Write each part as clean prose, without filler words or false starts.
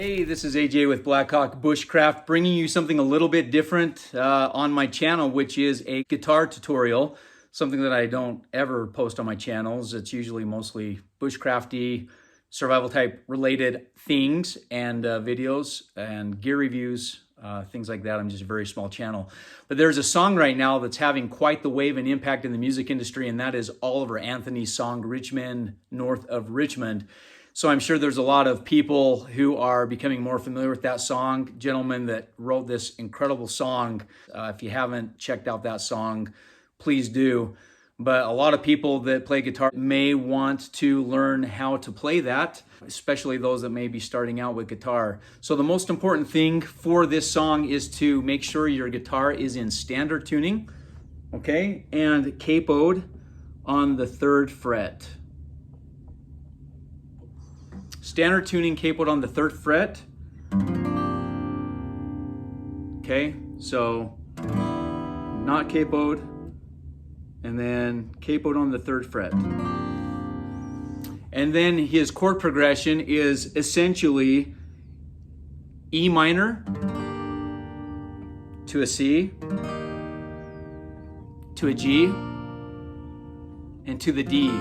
Hey, this is AJ with Blackhawk Bushcraft, bringing you something a little bit different on my channel, which is a guitar tutorial, something that I don't ever post on my channels. It's usually mostly bushcrafty, survival type related things and videos and gear reviews, things like that. I'm just a very small channel. But there's a song right now that's having quite the wave and impact in the music industry, and that is Oliver Anthony's song, Richmond, North of Richmond. So I'm sure there's a lot of people who are becoming more familiar with that song. Gentleman that wrote this incredible song. If you haven't checked out that song, please do. But a lot of people that play guitar may want to learn how to play that, especially those that may be starting out with guitar. So the most important thing for this song is to make sure your guitar is in standard tuning, okay, and capoed on the 3rd fret. Standard tuning, capoed on the 3rd fret. Okay, so not capoed, and then capoed on the 3rd fret. And then his chord progression is essentially E minor to a C, to a G, and to the D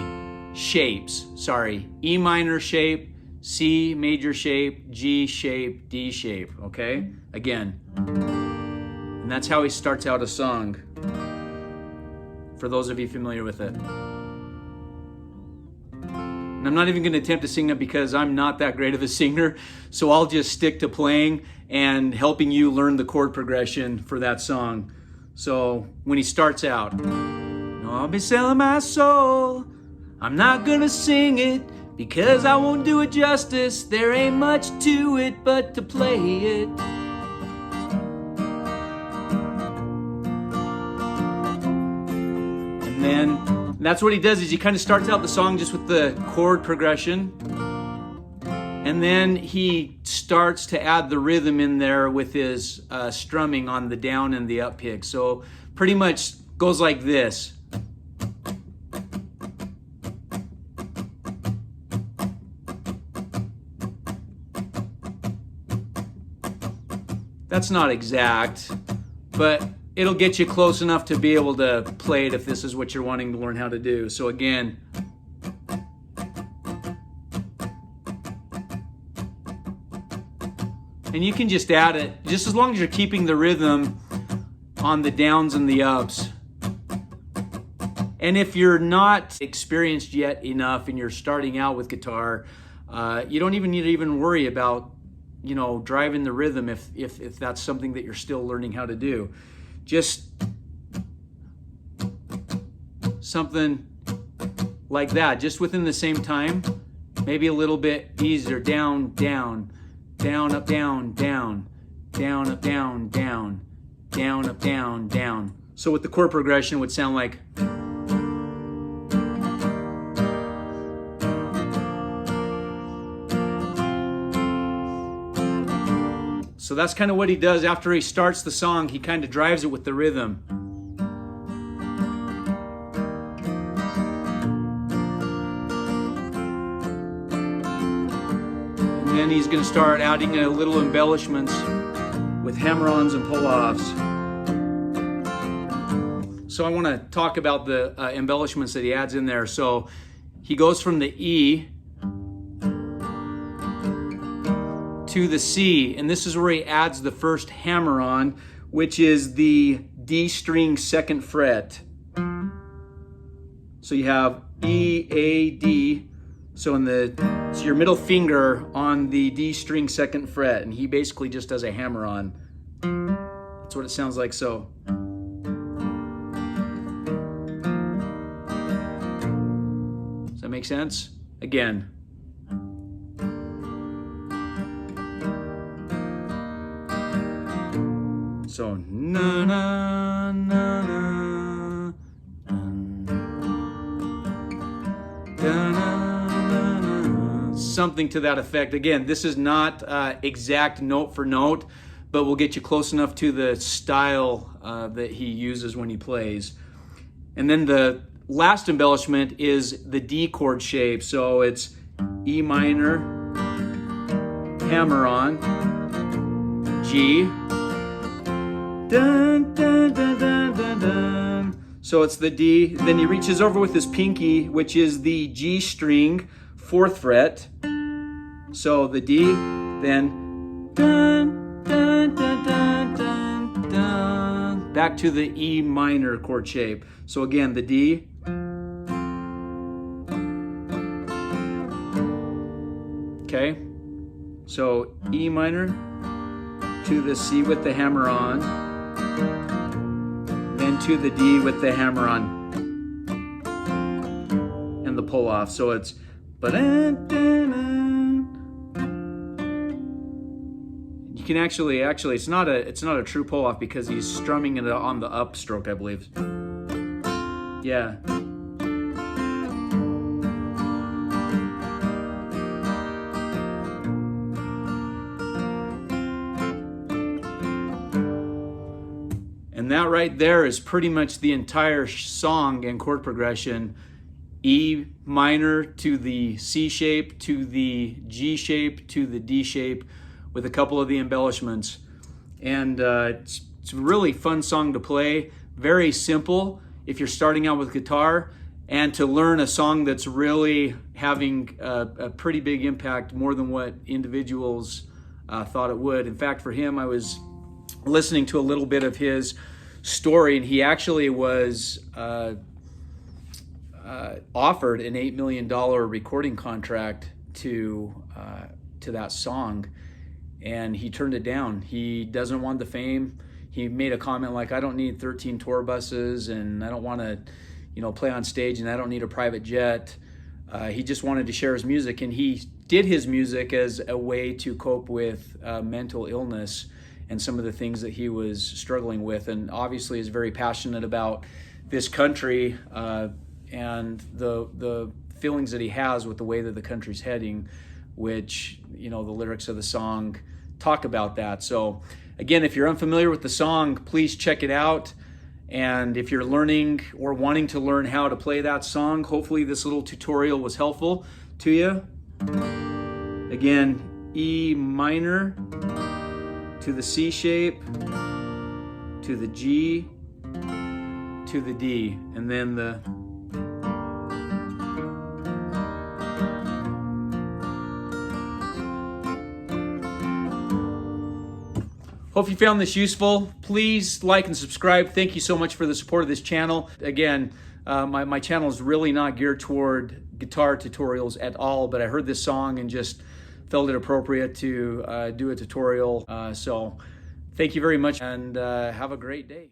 shapes. Sorry, E minor shape, C major shape, G shape, D shape, okay? Again. And that's how he starts out a song, for those of you familiar with it. And I'm not even going to attempt to sing it because I'm not that great of a singer, so I'll just stick to playing and helping you learn the chord progression for that song. So when he starts out, I'll be selling my soul, I'm not going to sing it, because I won't do it justice. There ain't much to it but to play it. And then that's what he does, is he kind of starts out the song just with the chord progression. And then he starts to add the rhythm in there with his strumming on the down and the up pick. So pretty much goes like this. That's not exact, but it'll get you close enough to be able to play it if this is what you're wanting to learn how to do. So again, and you can just add it, just as long as you're keeping the rhythm on the downs and the ups. And if you're not experienced yet enough and you're starting out with guitar, you don't even need to worry about driving the rhythm if that's something that you're still learning how to do. Just something like that, just within the same time, maybe a little bit easier. Down, down, down, up, down, down, down, up, down, down, down, up, down, down. So with the chord progression, it would sound like. So that's kind of what he does after he starts the song. He kind of drives it with the rhythm. And then he's going to start adding a little embellishments with hammer-ons and pull-offs. So I want to talk about the embellishments that he adds in there. So he goes from the E to the C, and this is where he adds the first hammer-on, which is the D string 2nd fret. So you have E, A, D. So it's your middle finger on the D string 2nd fret, and he basically just does a hammer-on. That's what it sounds like. So. Does that make sense? Again. So na na na na, na na na, something to that effect. Again, this is not exact note for note, but we'll get you close enough to the style that he uses when he plays. And then the last embellishment is the D chord shape. So it's E minor, hammer on, G, dun, dun, dun, dun, dun, dun. So it's the D, then he reaches over with his pinky, which is the G string, 4th fret. So the D, then dun, dun, dun, dun, dun, dun, back to the E minor chord shape. So again, the D, okay, so E minor to the C with the hammer on, then to the D with the hammer on, and the pull off. So it's you can actually it's not a true pull off because he's strumming it on the upstroke, I believe. Yeah. And that right there is pretty much the entire song and chord progression. E minor to the C shape, to the G shape, to the D shape, with a couple of the embellishments. And it's a really fun song to play. Very simple if you're starting out with guitar, and to learn a song that's really having a pretty big impact, more than what individuals thought it would. In fact, for him, I was listening to a little bit of his story, and he actually was offered an $8 million recording contract to that song, and he turned it down. He doesn't want the fame. He made a comment like, I don't need 13 tour buses, and I don't want to, play on stage, and I don't need a private jet. He just wanted to share his music, and he did his music as a way to cope with mental illness and some of the things that he was struggling with, and obviously is very passionate about this country and the feelings that he has with the way that the country's heading, which, the lyrics of the song talk about that. So again, if you're unfamiliar with the song, please check it out. And if you're learning or wanting to learn how to play that song, hopefully this little tutorial was helpful to you. Again, E minor to the C shape, to the G, to the D, and then the Hope you found this useful. Please like and subscribe. Thank you so much for the support of this channel. Again, my channel is really not geared toward guitar tutorials at all, but I heard this song and just felt it appropriate to do a tutorial. So thank you very much, and have a great day.